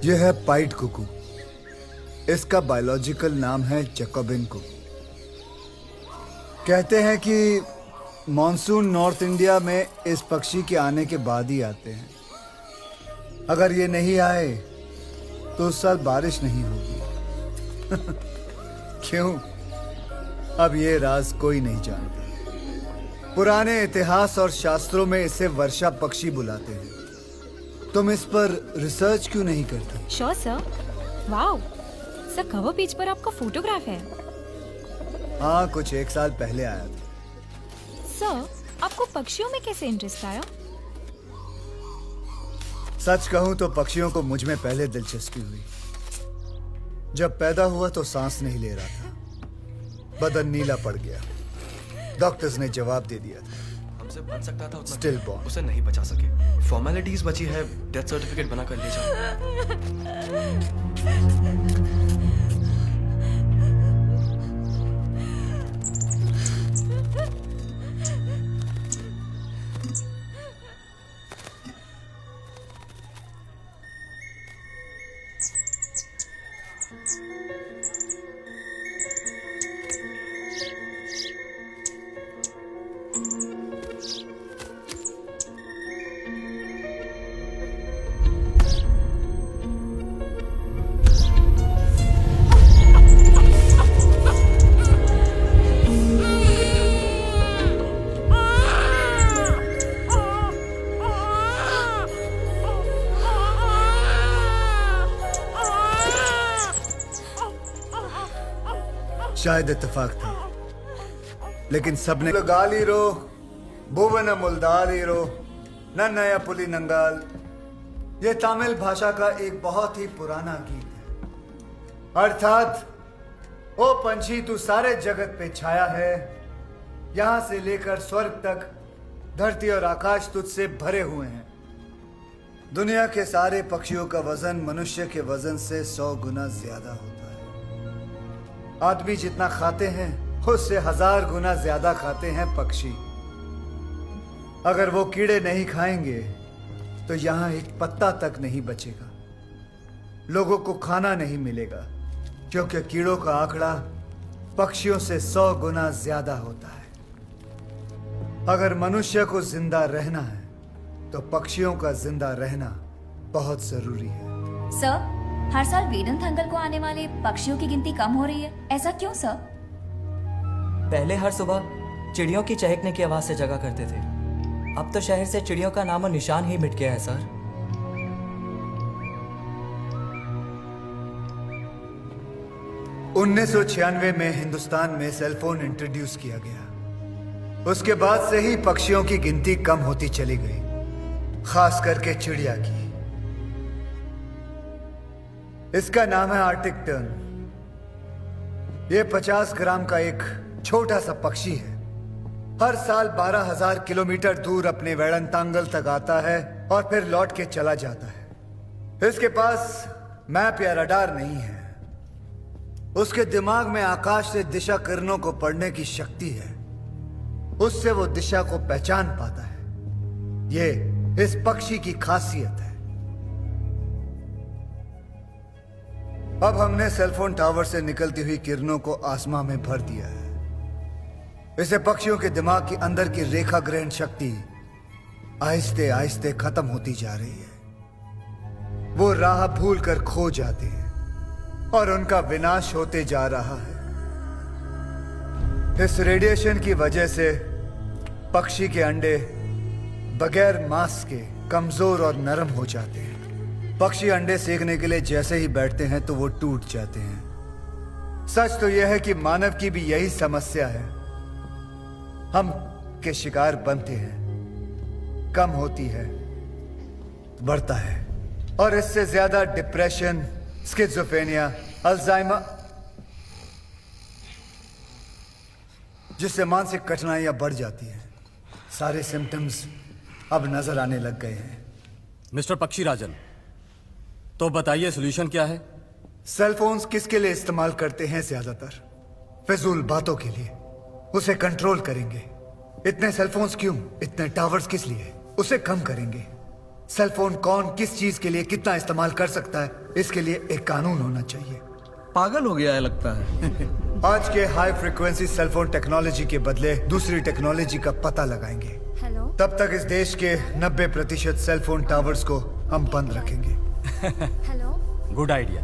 यह है पाइट कुकू। इसका बायोलॉजिकल नाम है जैकोबिन कुकू। कहते हैं कि मॉनसून नॉर्थ इंडिया में इस पक्षी के आने के बाद ही आते हैं। अगर ये नहीं आए तो उस साल बारिश नहीं होगी। क्यों? अब ये राज कोई नहीं जानता। पुराने इतिहास और शास्त्रों में इसे वर्षा पक्षी बुलाते हैं। तुम इस पर रिसर्च क्यों नहीं करते? Sure sir. Wow sir, cover page पर आपका फोटोग्राफ है। हाँ, कुछ 1 साल पहले आया था। सर, आपको पक्षियों में कैसे इंटरेस्ट आया? सच कहूं तो पक्षियों को मुझ में पहले दिलचस्पी हुई। जब पैदा हुआ तो सांस नहीं ले रहा था, बदन नीला पड़ गया। डॉक्टर्स ने जवाब दे दिया था हमसे बच सकता था उतना, स्टिल बॉर्न। उसे नहीं बचा सके। फॉर्मेलिटीज बची है, डेथ सर्टिफिकेट बना कर ले जाओ। शायद इत्तेफाक था, लेकिन सबने गालीरो भुवन मुल्दारीरो नन्नया पुली नंगाल। यह तमिल भाषा का एक बहुत ही पुराना गीत है। अर्थात, ओ पंछी तू सारे जगत पे छाया है, यहां से लेकर स्वर्ग तक धरती और आकाश तुझसे भरे हुए हैं। दुनिया के सारे पक्षियों का वजन मनुष्य के वजन से 100 गुना ज्यादा होता है। आदमी जितना खाते हैं उससे 1000 गुना ज्यादा खाते हैं पक्षी। अगर वो कीड़े नहीं खाएंगे तो यहां एक पत्ता तक नहीं बचेगा। लोगों को खाना नहीं मिलेगा, क्योंकि कीड़ों का आंकड़ा पक्षियों से 100 गुना ज्यादा होता है। अगर मनुष्य को जिंदा रहना है तो पक्षियों का जिंदा रहना बहुत जरूरी है। सर, हर साल वेदंत अंकल को आने वाले पक्षियों की गिनती कम हो रही है, ऐसा क्यों सर? पहले हर सुबह चिड़ियों की चहकने की आवाज से जगा करते थे। अब तो शहर से चिड़ियों का नामो निशान ही मिट गया है सर। –1996 में हिंदुस्तान में सेलफोन इंट्रोड्यूस किया गया। उसके बाद से ही पक्षियों की गिनती कम होती चली गई, खास करके चिड़िया की। इसका नाम है आर्टिक टर्न। यह 50 ग्राम का एक छोटा सा पक्षी है। हर साल 12,000 किलोमीटर दूर अपने वेड़ंतांगल तक आता है और फिर लौट के चला जाता है। इसके पास मैप या रडार नहीं है। उसके दिमाग में आकाश से दिशा किरणों को पढ़ने की शक्ति है। उससे वो दिशा को पहचान पाता है। ये इस पक्षी की खासियत है। अब हमने सेलफोन टावर से निकलती हुई किरणों को आसमां में भर दिया है। इसे पक्षियों के दिमाग के अंदर की रेखा ग्रहण शक्ति आहिस्ते आहिस्ते खत्म होती जा रही है। वो राह भूल कर खो जाते हैं और उनका विनाश होते जा रहा है। इस रेडिएशन की वजह से पक्षी के अंडे बगैर मांस के कमजोर और नरम हो जाते हैं। पक्षी अंडे सेकने के लिए जैसे ही बैठते हैं तो वो टूट जाते हैं। सच तो यह है कि मानव की भी यही समस्या है। हम के शिकार बनते हैं, कम होती है, बढ़ता है, और इससे ज्यादा डिप्रेशन, स्किज़ोफ्रेनिया, अल्जाइमर, जिससे मानसिक कठिनाइयां बढ़ जाती हैं। सारे सिम्टम्स अब नजर आने लग गए हैं। मिस्टर पक्षीराजन, तो बताइए सॉल्यूशन क्या है? सेलफोन्स किसके लिए इस्तेमाल करते हैं? ज्यादातर फिजूल बातों के लिए। उसे कंट्रोल करेंगे। इतने सेलफोन्स क्यों? इतने टावर्स किस लिए? उसे कम करेंगे। सेल फोन कौन किस चीज के लिए कितना इस्तेमाल कर सकता है, इसके लिए एक कानून होना चाहिए। पागल हो गया है लगता है। आज के high frequency cell phone technology के बदले दूसरी टेक्नोलॉजी का पता लगाएंगे। हेलो। तब तक इस देश के 90% सेल फोन टावर्स को हम बंद रखेंगे। हेलो। Good idea.